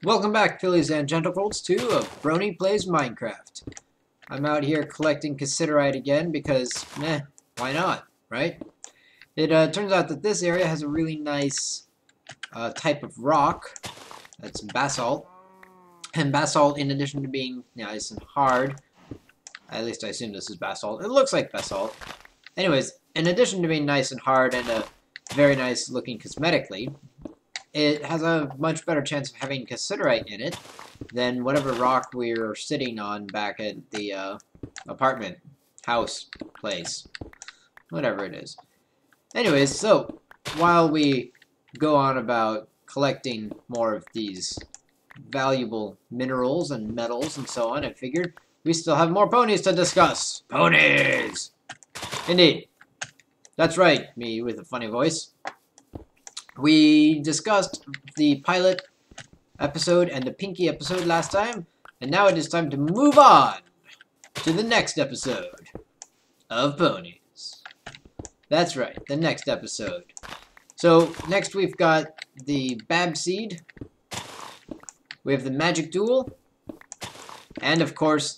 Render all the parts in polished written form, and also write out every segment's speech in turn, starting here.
Welcome back, fillies and gentlefolks, to a Brony Plays Minecraft. I'm out here collecting cassiterite again because, why not, right? It turns out that this area has a really nice type of rock. That's basalt. And basalt, in addition to being nice and hard, at least I assume this is basalt. It looks like basalt. Anyways, in addition to being nice and hard and very nice looking cosmetically, it has a much better chance of having cassiterite in it than whatever rock we're sitting on back at the apartment, house, place, whatever it is. Anyways, so while we go on about collecting more of these valuable minerals and metals and so on, I figured we still have more ponies to discuss. Ponies! Indeed. That's right, me with a funny voice. We discussed the pilot episode and the Pinky episode last time, and now it is time to move on to the next episode of Ponies. That's right, the next episode. So, next we've got the Bab Seed, we have the Magic Duel, and of course,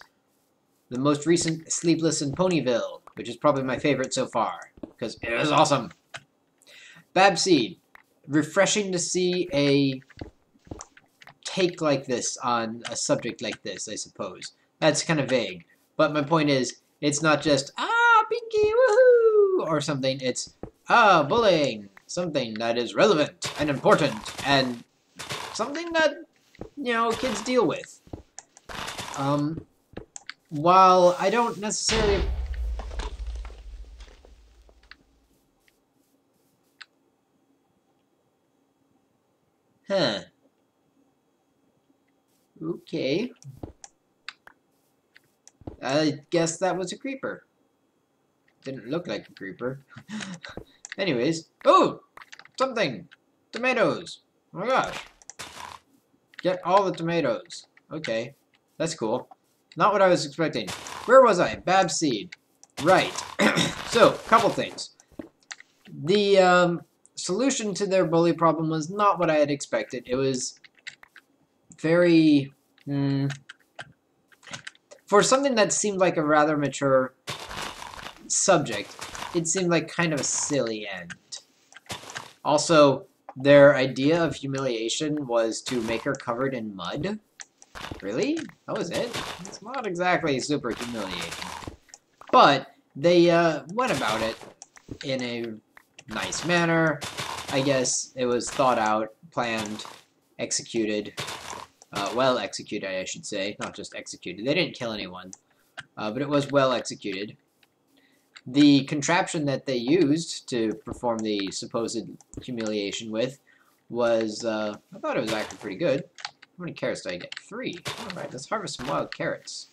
the most recent Sleepless in Ponyville, which is probably my favorite so far, because it was awesome. Bab Seed. Refreshing to see a take like this on a subject like this, I suppose. That's kind of vague. But my point is, it's not just, Pinky, woohoo, or something. It's, bullying. Something that is relevant and important and something that, kids deal with. While I don't necessarily... Huh. Okay. I guess that was a creeper. Didn't look like a creeper. Anyways. Oh! Something! Tomatoes! Oh my gosh. Get all the tomatoes. Okay. That's cool. Not what I was expecting. Where was I? Bab Seed. Right. So, couple things. The, solution to their bully problem was not what I had expected. It was very... for something that seemed like a rather mature subject, it seemed like kind of a silly end. Also, their idea of humiliation was to make her covered in mud. Really? That was it? It's not exactly super humiliating. But they went about it in a nice manner. I guess it was thought out, planned, executed. Well executed, I should say, not just executed. They didn't kill anyone, but it was well executed. The contraption that they used to perform the supposed humiliation with was, I thought it was actually pretty good. How many carrots did I get? 3. Alright, let's harvest some wild carrots.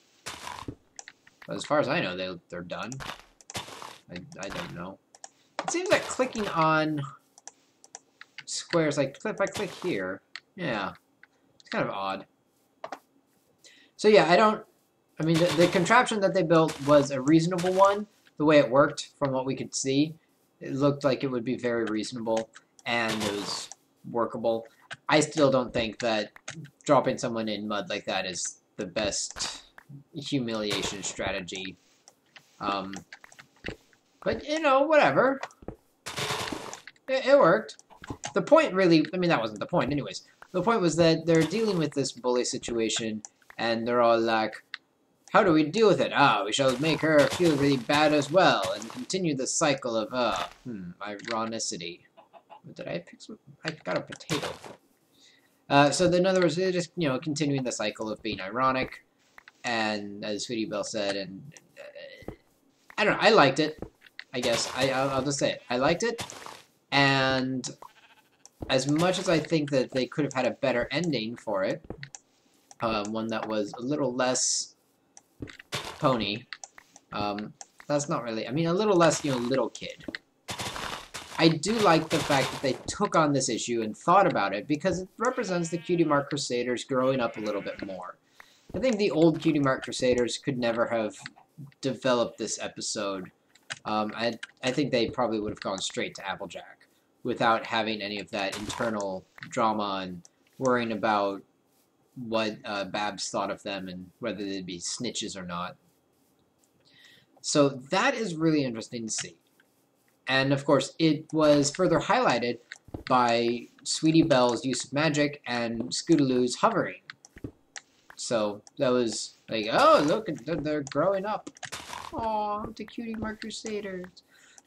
But as far as I know, they're done. I don't know. It seems like clicking on squares, like if I click here, yeah, it's kind of odd. So yeah, I mean, the contraption that they built was a reasonable one. The way it worked, from what we could see, it looked like it would be very reasonable, and it was workable. I still don't think that dropping someone in mud like that is the best humiliation strategy. But, whatever. It worked. The point really, I mean, that wasn't the point anyways. The point was that they're dealing with this bully situation, and they're all like, how do we deal with it? We shall make her feel really bad as well, and continue the cycle of, ironicity. Did I pick some? I got a potato. So in other words, they're just, continuing the cycle of being ironic, and as Sweetie Belle said, and I don't know, I liked it. I guess. I'll just say it. I liked it, and as much as I think that they could have had a better ending for it, one that was a little less pony, that's not really, I mean, a little less, little kid. I do like the fact that they took on this issue and thought about it, because it represents the Cutie Mark Crusaders growing up a little bit more. I think the old Cutie Mark Crusaders could never have developed this episode. I think they probably would have gone straight to Applejack without having any of that internal drama and worrying about what Babs thought of them and whether they'd be snitches or not. So that is really interesting to see. And of course, it was further highlighted by Sweetie Belle's use of magic and Scootaloo's hovering. So that was like, oh, look, they're growing up. Aw, the cutie mark crusaders.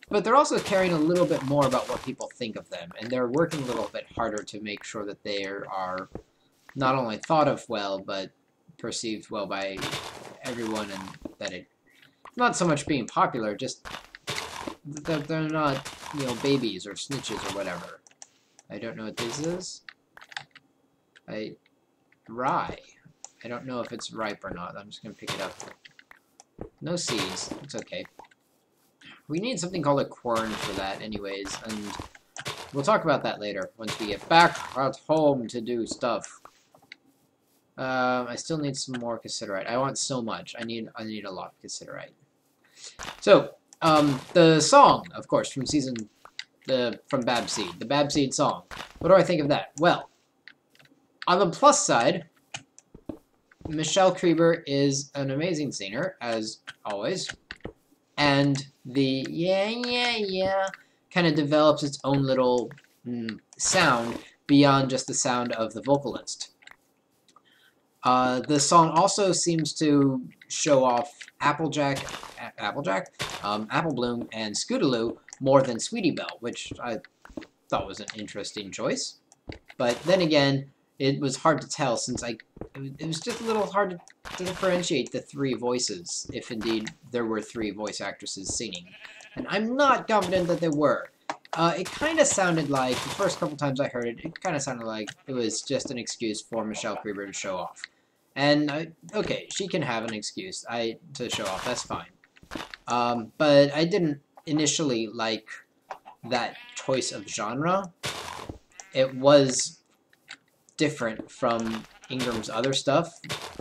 But they're also caring a little bit more about what people think of them, and they're working a little bit harder to make sure that they are not only thought of well, but perceived well by everyone, and that it not so much being popular, just that they're not, you know, babies or snitches or whatever. I don't know what this is. Rye. I don't know if it's ripe or not. I'm just gonna pick it up. No seeds. It's okay. We need something called a quern for that anyways, and we'll talk about that later once we get back at home to do stuff. I still need some more cassiterite. I want so much. I need a lot of cassiterite. So, the song, of course, from Babseed, the Babseed song. What do I think of that? Well, on the plus side, Michelle Krieber is an amazing singer, as always. And the yeah kind of develops its own little sound beyond just the sound of the vocalist. The song also seems to show off Apple Bloom, and Scootaloo more than Sweetie Belle, which I thought was an interesting choice. But then again, it was hard to tell since it was just a little hard to differentiate the three voices, if indeed there were three voice actresses singing. And I'm not confident that there were. It kind of sounded like, the first couple times I heard it, it kind of sounded like it was just an excuse for Michelle Krieber to show off. And, okay, she can have an excuse to show off, that's fine. But I didn't initially like that choice of genre. It was different from Ingram's other stuff,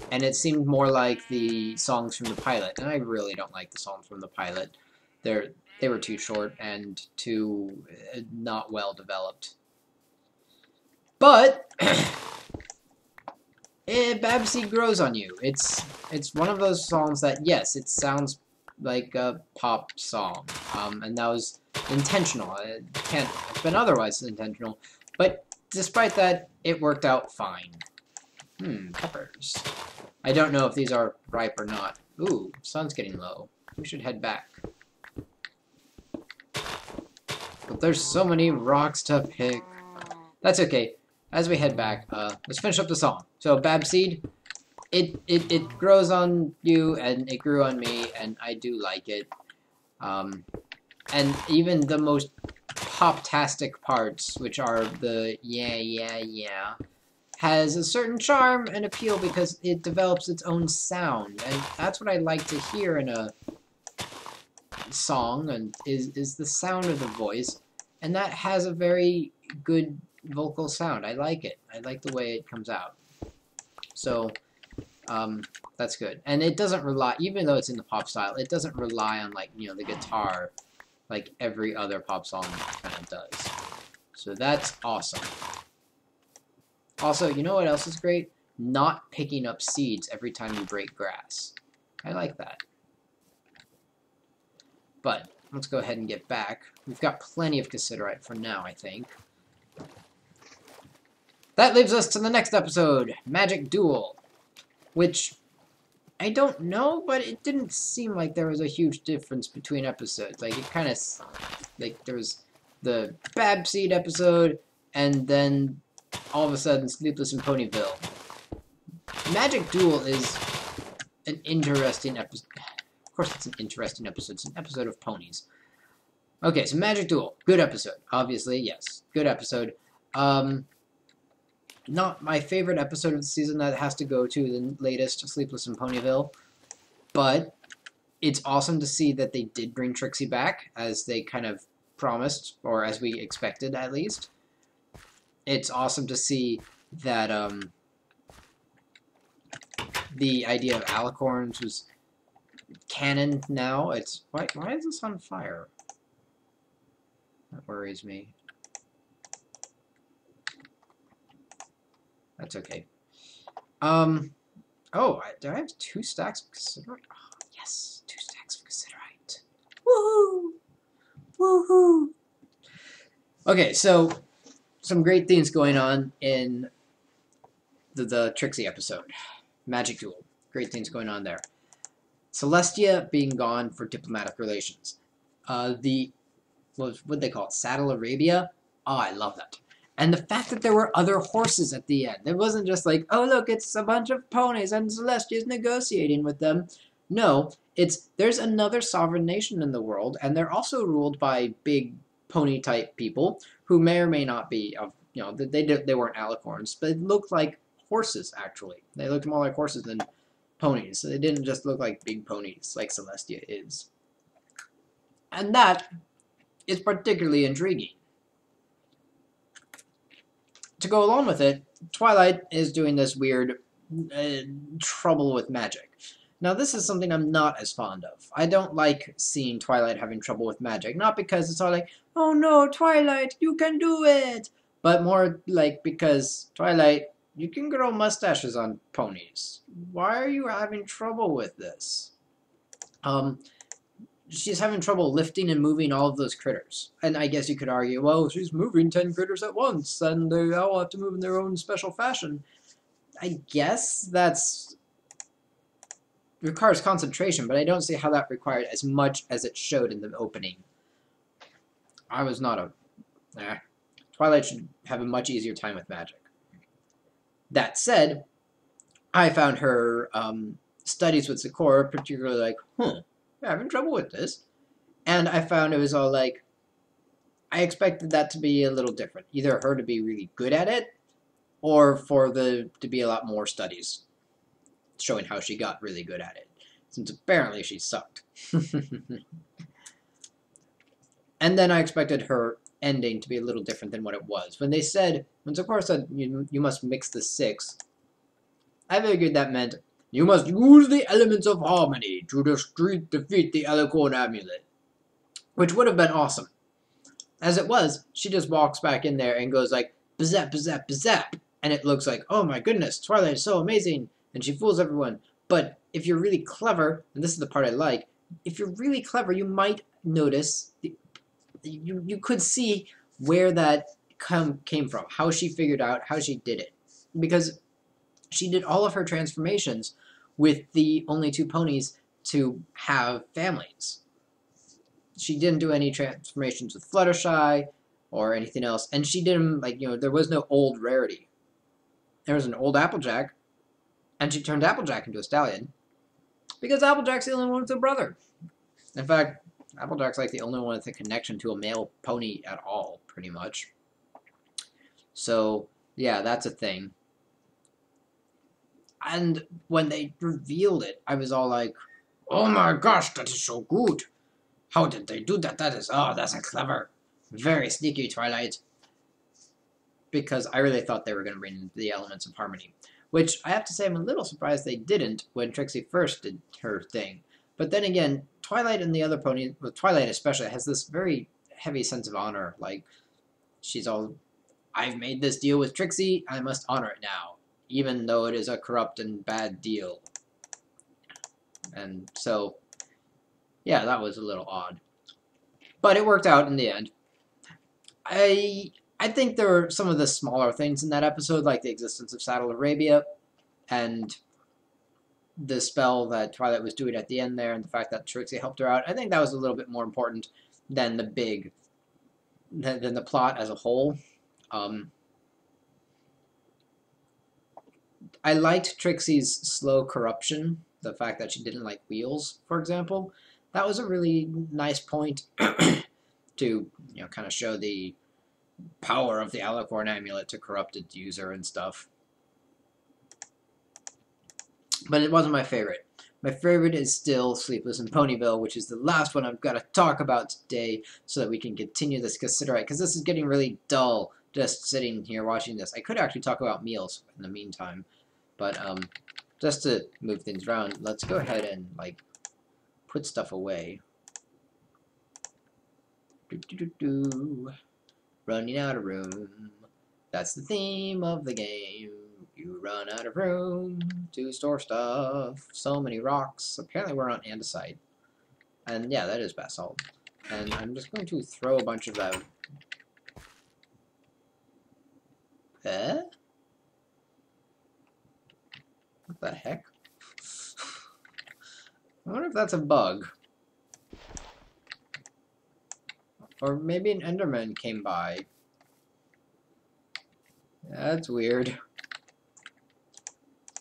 and it seemed more like the songs from the pilot, and I really don't like the songs from the pilot. They were too short and too not well developed. But Babseed grows on you. It's one of those songs that, yes, it sounds like a pop song, and that was intentional. It can't have been otherwise intentional, but despite that, it worked out fine. Peppers. I don't know if these are ripe or not. Ooh, sun's getting low. We should head back. But there's so many rocks to pick. That's okay. As we head back, let's finish up the song. So, Babseed, it grows on you, and it grew on me, and I do like it. And even the most pop-tastic parts, which are the yeah, has a certain charm and appeal because it develops its own sound, and that's what I like to hear in a song, and is the sound of the voice, and that has a very good vocal sound. I like it. I like the way it comes out. So, that's good. And it doesn't rely, even though it's in the pop style, it doesn't rely on, like, you know, the guitar like every other pop song kind of does. So that's awesome. Also, you know what else is great? Not picking up seeds every time you break grass. I like that. But let's go ahead and get back. We've got plenty of cassiterite for now, I think. That leaves us to the next episode, Magic Duel, which I don't know, but it didn't seem like there was a huge difference between episodes. Like, it kind of, like, there was the Babseed episode, and then all of a sudden, Sleepless in Ponyville. Magic Duel is an interesting episode. Of course it's an interesting episode. It's an episode of Ponies. Okay, so Magic Duel. Good episode. Obviously, yes. Good episode. Not my favorite episode of the season. That has to go to the latest Sleepless in Ponyville. But it's awesome to see that they did bring Trixie back, as they kind of promised, or as we expected, at least. It's awesome to see that the idea of alicorns was canon now. It's why is this on fire? That worries me. That's okay. Oh, do I have 2 stacks of cassiterite? Oh, yes, 2 stacks of cassiterite. Woohoo! Woohoo! Okay, so some great things going on in the Trixie episode. Magic Duel. Great things going on there. Celestia being gone for diplomatic relations. What would they call it? Saddle Arabia? Oh, I love that. And the fact that there were other horses at the end. It wasn't just like, oh, look, it's a bunch of ponies and Celestia's negotiating with them. No, there's another sovereign nation in the world, and they're also ruled by big pony-type people who may or may not be of, they weren't alicorns, but it looked like horses, actually. They looked more like horses than ponies. So they didn't just look like big ponies like Celestia is. And that is particularly intriguing. To go along with it, Twilight is doing this weird trouble with magic. Now, this is something I'm not as fond of. I don't like seeing Twilight having trouble with magic. Not because it's all like, oh no, Twilight, you can do it! But more like because, Twilight, you can grow mustaches on ponies. Why are you having trouble with this? She's having trouble lifting and moving all of those critters. And I guess you could argue, well, she's moving 10 critters at once, and they all have to move in their own special fashion. I guess that's requires concentration, but I don't see how that required as much as it showed in the opening. I was not a... Twilight should have a much easier time with magic. That said, I found her studies with Sakura particularly like, I'm having trouble with this. And I found it was all like, I expected that to be a little different. Either her to be really good at it, or for to be a lot more studies showing how she got really good at it. Since apparently she sucked. And then I expected her ending to be a little different than what it was. When Sakura said, you must mix the 6, I figured that meant, you must use the elements of harmony to defeat the Alicorn Amulet. Which would have been awesome. As it was, she just walks back in there and goes like, bazap, bazap, bazap. And it looks like, oh my goodness, Twilight is so amazing. And she fools everyone. But if you're really clever, and this is the part I like, if you're really clever, you might notice, you could see where that came from. How she figured out, how she did it. Because she did all of her transformations with the only 2 ponies to have families. She didn't do any transformations with Fluttershy or anything else. And she did them, like, there was no old rarity. There was an old Applejack, and she turned Applejack into a stallion because Applejack's the only one with a brother. In fact, Applejack's like the only one with a connection to a male pony at all, pretty much. So, yeah, that's a thing. And when they revealed it, I was all like, oh my gosh, that is so good. How did they do that? That's a clever, very sneaky Twilight. Because I really thought they were going to bring in the elements of harmony. Which, I have to say, I'm a little surprised they didn't when Trixie first did her thing. But then again, Twilight and the other ponies, well, Twilight especially, has this very heavy sense of honor. Like, she's all, I've made this deal with Trixie, I must honor it now. Even though it is a corrupt and bad deal. And so, yeah, that was a little odd. But it worked out in the end. I think there were some of the smaller things in that episode, like the existence of Saddle Arabia, and the spell that Twilight was doing at the end there, and the fact that Trixie helped her out. I think that was a little bit more important than than the plot as a whole. I liked Trixie's slow corruption, the fact that she didn't like wheels, for example. That was a really nice point to, kind of show the power of the Alicorn Amulet to corrupt its user and stuff. But it wasn't my favorite. My favorite is still Sleepless in Ponyville, which is the last one I've got to talk about today so that we can continue this cassiterite, because this is getting really dull just sitting here watching this. I could actually talk about meals in the meantime, but just to move things around, let's go ahead and put stuff away. Running out of room. That's the theme of the game. You run out of room to store stuff. So many rocks. Apparently we're on andesite. And yeah, that is basalt. And I'm just going to throw a bunch of that. Eh? What the heck? I wonder if that's a bug. Or maybe an Enderman came by. That's weird.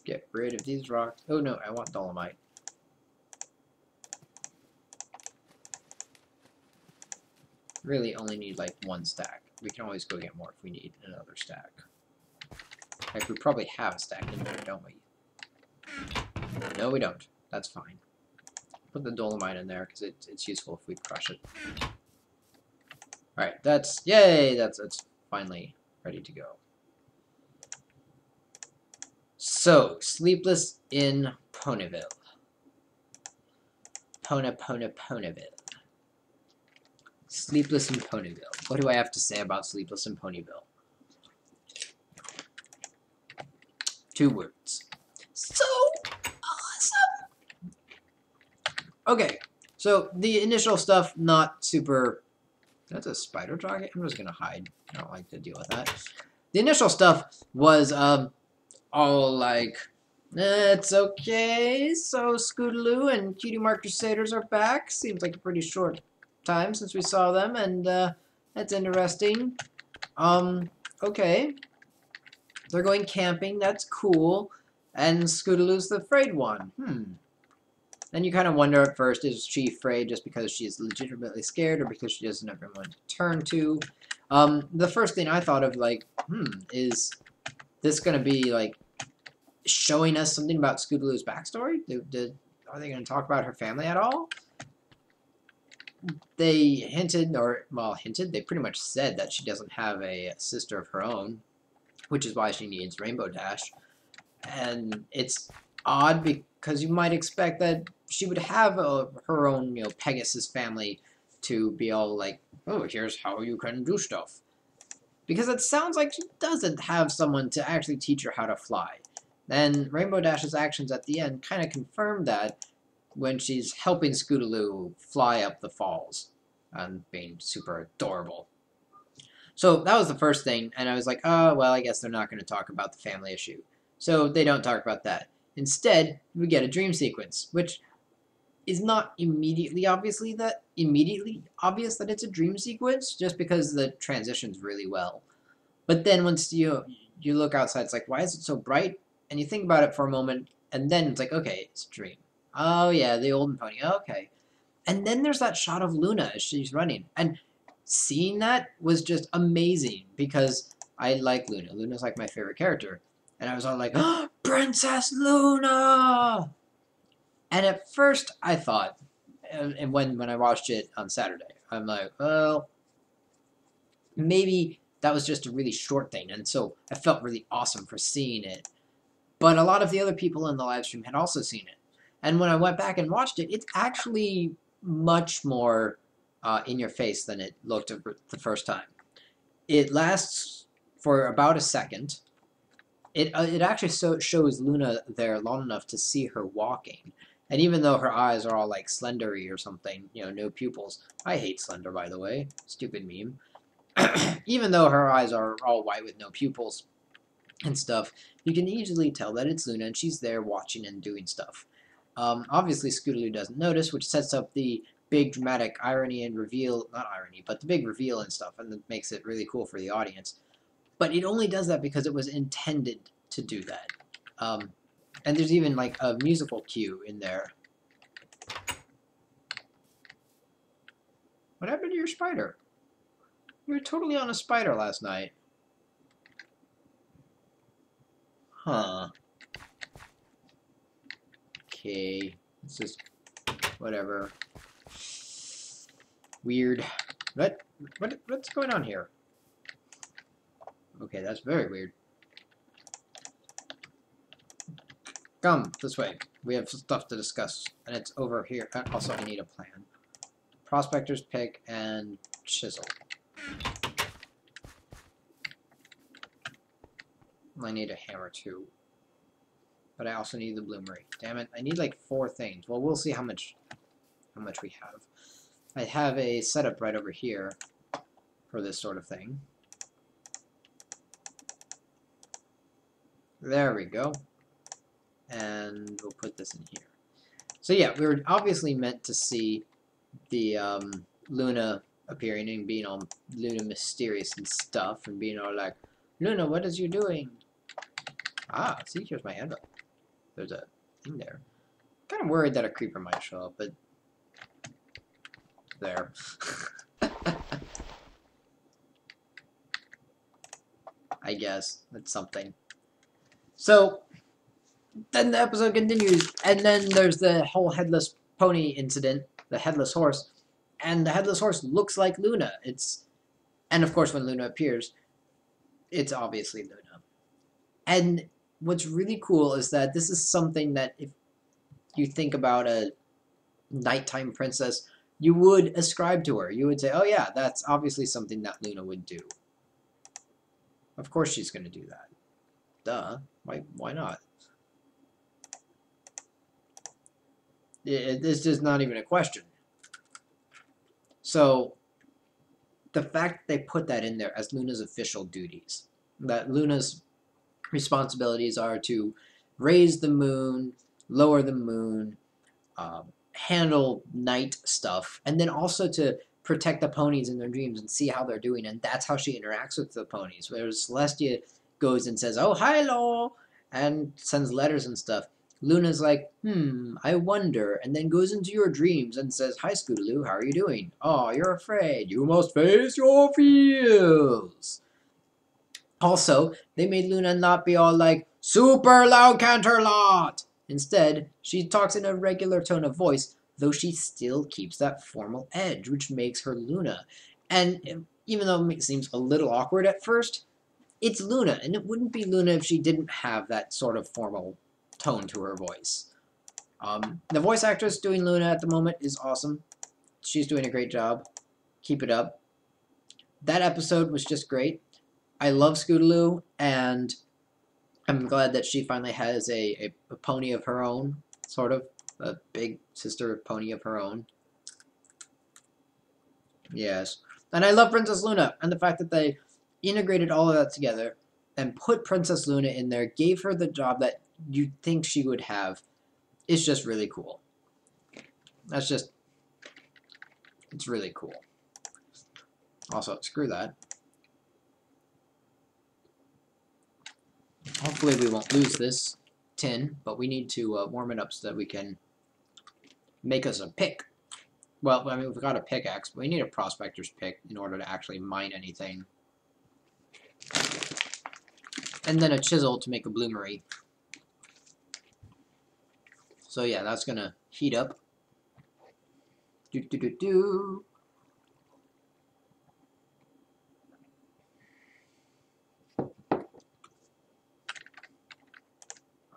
Get rid of these rocks. Oh no, I want dolomite. Really only need like one stack. We can always go get more if we need another stack. Like we probably have a stack in there, don't we? No, we don't. That's fine. Put the dolomite in there because it's useful if we crush it. Alright, that's... Yay! That's finally ready to go. So, Sleepless in Ponyville. Ponyville. Sleepless in Ponyville. What do I have to say about Sleepless in Ponyville? 2 words. So awesome! Okay, so the initial stuff, not super... That's a spider target? I'm just gonna hide. I don't like to deal with that. The initial stuff was, all like, it's okay, so Scootaloo and Cutie Mark Crusaders are back. Seems like a pretty short time since we saw them, and that's interesting. Okay. They're going camping, that's cool. And Scootaloo's the afraid one. And you kind of wonder at first, is she afraid just because she's legitimately scared or because she doesn't have anyone to turn to? The first thing I thought of, like, is this going to be, like, showing us something about Scootaloo's backstory? Are they going to talk about her family at all? They hinted, they pretty much said that she doesn't have a sister of her own, which is why she needs Rainbow Dash. And it's odd because you might expect that she would have her own, Pegasus family to be all like, oh, here's how you can do stuff. Because it sounds like she doesn't have someone to actually teach her how to fly. And Rainbow Dash's actions at the end kind of confirm that when she's helping Scootaloo fly up the falls and being super adorable. So that was the first thing, and I was like, oh, well, I guess they're not going to talk about the family issue. So they don't talk about that. Instead, we get a dream sequence, which is not immediately obvious that it's a dream sequence, just because the transitions really well. But then once you look outside, it's like, why is it so bright? And you think about it for a moment, and then it's like, okay, it's a dream. Oh yeah, the olden pony, okay. And then there's that shot of Luna as she's running, and seeing that was just amazing, because I like Luna. Luna's like my favorite character. And I was all like, oh, Princess Luna! And at first I thought, and when I watched it on Saturday, I'm like, well, maybe that was just a really short thing, and so I felt really awesome for seeing it. But a lot of the other people in the live stream had also seen it. And when I went back and watched it, it's actually much more in your face than it looked the first time. It lasts for about a second. It actually shows Luna there long enough to see her walking. And even though her eyes are all like slendery or something, no pupils. I hate slender, by the way. Stupid meme. Even though her eyes are all white with no pupils and stuff, you can easily tell that it's Luna and she's there watching and doing stuff. Obviously, Scootaloo doesn't notice, which sets up the big dramatic irony and reveal, not irony, but the big reveal and stuff, and it makes it really cool for the audience. But it only does that because it was intended to do that. And there's even like a musical cue in there. What happened to your spider? You were totally on a spider last night. Huh. Okay. It's just whatever. Weird. What's going on here? Okay, that's very weird. Come this way. We have stuff to discuss, and it's over here. Also, I need a plan. Prospector's pick and chisel. I need a hammer too. But I also need the bloomery. Damn it, I need like 4 things. Well, we'll see how much we have. I have a setup right over here for this sort of thing. There we go. And we'll put this in here. So yeah, we were obviously meant to see the Luna appearing and being all Luna mysterious and stuff, and being all like, Luna, what is you doing? Ah, see, here's my anvil. There's a thing there. Kind of worried that a creeper might show up, but there. I guess that's something. So then the episode continues, and then there's the whole headless pony incident, the headless horse, and the headless horse looks like Luna. And of course when Luna appears, it's obviously Luna. And what's really cool is that this is something that if you think about a nighttime princess, you would ascribe to her. You would say, oh yeah, that's obviously something that Luna would do. Of course she's going to do that. Duh. Why not? This is not even a question. So, the fact that they put that in there as Luna's official duties, that Luna's responsibilities are to raise the moon, lower the moon, handle night stuff, and then also to protect the ponies in their dreams and see how they're doing, and that's how she interacts with the ponies. Whereas Celestia goes and says, oh, hi, hello, and sends letters and stuff. Luna's like, I wonder, and then goes into your dreams and says, hi, Scootaloo, how are you doing? Oh, you're afraid. You must face your fears. Also, they made Luna not be all like, super loud Canterlot. Instead, she talks in a regular tone of voice, though she still keeps that formal edge, which makes her Luna. And even though it seems a little awkward at first, it's Luna, and it wouldn't be Luna if she didn't have that sort of formal tone to her voice. The voice actress doing Luna at the moment is awesome. She's doing a great job. Keep it up. That episode was just great. I love Scootaloo, and I'm glad that she finally has a pony of her own, sort of. A big sister pony of her own. Yes. And I love Princess Luna, and the fact that they integrated all of that together and put Princess Luna in there, gave her the job that you'd think she would have, is just really cool. It's really cool. Also, screw that. Hopefully we won't lose this tin, but we need to warm it up so that we can make us a pick. Well, I mean, we've got a pickaxe, but we need a prospector's pick in order to actually mine anything. And then a chisel to make a bloomery. So yeah, that's gonna heat up.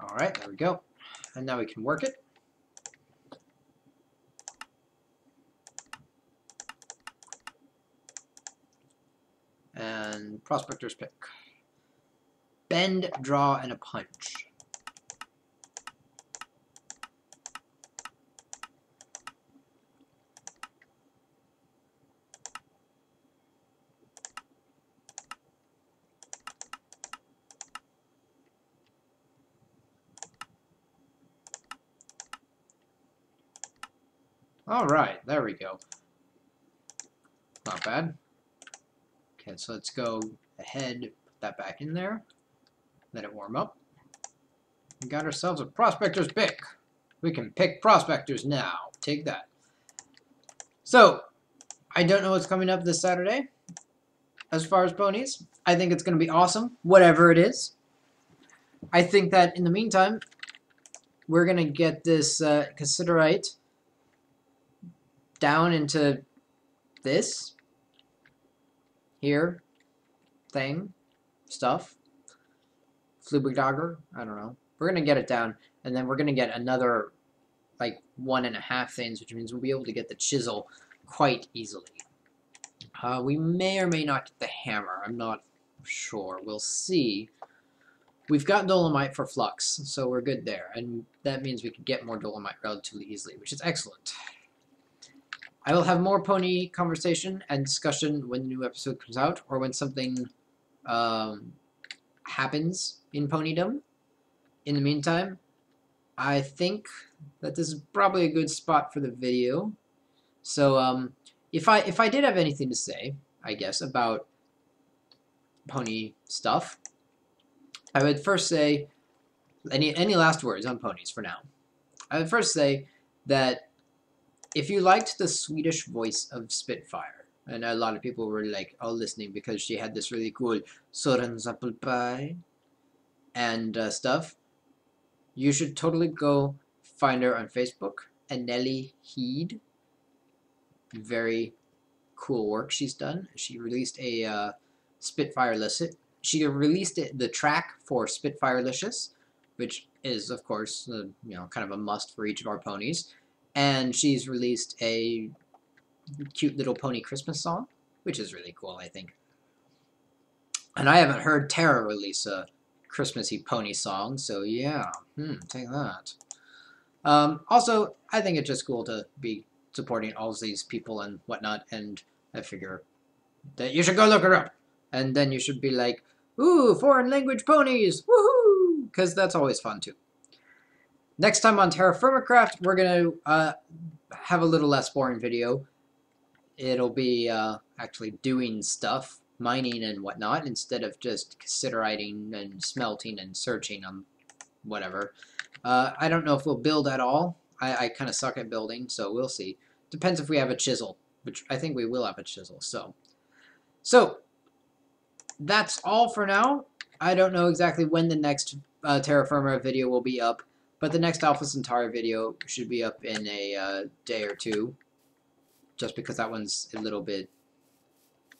Alright, there we go. And now we can work it. And prospector's pick. Bend, draw, and a punch. Alright, there we go. Not bad. Okay, so let's go ahead, put that back in there. Let it warm up. We got ourselves a prospector's pick. We can pick prospectors now. Take that. So, I don't know what's coming up this Saturday as far as ponies. I think it's going to be awesome, whatever it is. I think that in the meantime, we're going to get this cassiterite down into this here thing stuff. Flubigdogger, I don't know. We're going to get it down, and then we're going to get another, like, 1.5 things, which means we'll be able to get the chisel quite easily. We may or may not get the hammer. I'm not sure. We'll see. We've got dolomite for flux, so we're good there. And that means we can get more dolomite relatively easily, which is excellent. I will have more pony conversation and discussion when the new episode comes out, or when something happens in ponydom. In the meantime, I think that this is probably a good spot for the video. So if I did have anything to say, I guess, about pony stuff, I would first say, any last words on ponies for now? I would first say that if you liked the Swedish voice of Spitfire, and a lot of people were like, oh, listening because she had this really cool Sorens apple pie and stuff, you should totally go find her on Facebook, Anneli Heed. Very cool work she's done. She released a Spitfire Licit. She released the track for Spitfirelicious, which is, of course, kind of a must for each of our ponies. And she's released a cute little pony Christmas song, which is really cool, I think. And I haven't heard Terra release a Christmassy pony song, so yeah, take that. Also, I think it's just cool to be supporting all of these people and whatnot, and I figure that you should go look her up. And then you should be like, ooh, foreign language ponies, woohoo! Because that's always fun too. Next time on TerraFirma Craft, we're going to have a little less boring video. It'll be actually doing stuff, mining and whatnot, instead of just cassiterating and smelting and searching on whatever. I don't know if we'll build at all. I kind of suck at building, so we'll see. Depends if we have a chisel, which I think we will have a chisel. So that's all for now. I don't know exactly when the next TerraFirma video will be up, but the next Alpha Centauri video should be up in a day or two, just because that one's a little bit,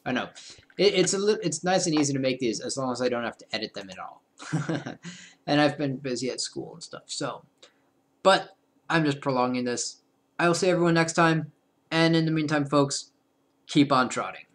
I know, it's nice and easy to make these as long as I don't have to edit them at all. And I've been busy at school and stuff, so, but I'm just prolonging this. I will see everyone next time, and in the meantime, folks, keep on trotting.